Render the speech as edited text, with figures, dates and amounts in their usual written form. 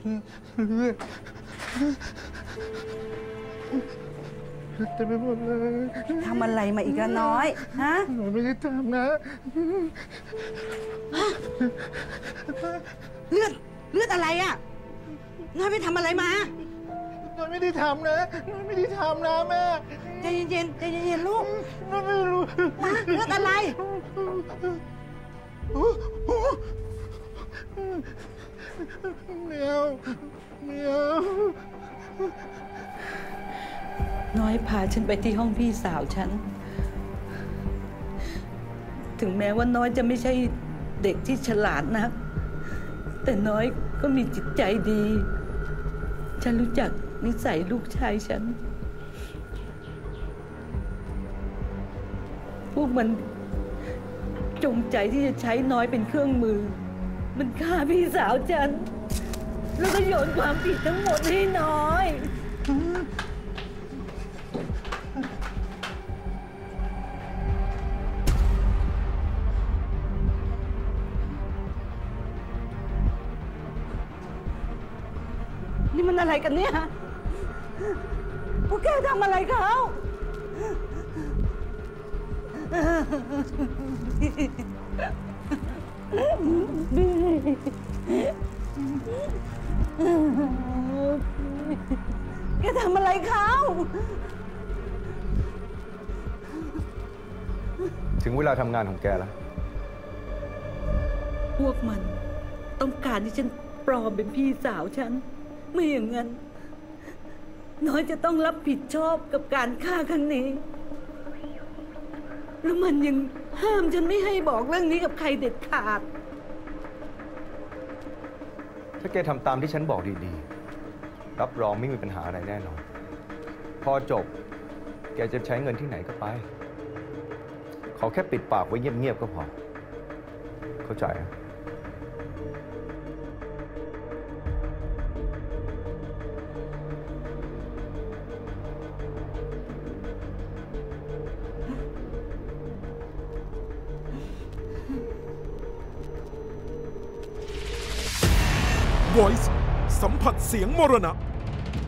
เลือดเต็มไปหมดเลยทำอะไรมาอีกละน้อยฮะหนูไม่ได้ทำนะเลือดอะไรอ่ะน้อยไปทำอะไรมาน้อยไม่ได้ทำนะน้อยไม่ได้ทำนะแม่ใจเย็นลูกน้อยไม่รู้เลือดอะไรไม่เอาน้อยพาฉันไปที่ห้องพี่สาวฉันถึงแม้ว่าน้อยจะไม่ใช่เด็กที่ฉลาดนักแต่น้อยก็มีจิตใจดีฉันรู้จักนิสัยลูกชายฉันพวกมันจงใจที่จะใช้น้อยเป็นเครื่องมือมันฆ่าพี่สาวฉันแล้วก็โยนความผิดทั้งหมดให้น้อยนี่มันอะไรกันเนี่ยพวกแกทำอะไรเขาแกทำอะไรเขาถึงเวลาทำงานของแกแล้วพวกมันต้องการที่ฉันปลอมเป็นพี่สาวฉันไม่อย่างนั้นน้อยจะต้องรับผิดชอบกับการฆ่าครั้งนี้แล้วมันยังห้ามฉันไม่ให้บอกเรื่องนี้กับใครเด็ดขาดถ้าแกทำตามที่ฉันบอกดีๆรับรองไม่มีปัญหาอะไรแน่นอนพอจบแกจะใช้เงินที่ไหนก็ไปขอแค่ปิดปากไว้เงียบๆก็พอเข้าใจนะVoice สัมผัสเสียงมรณะ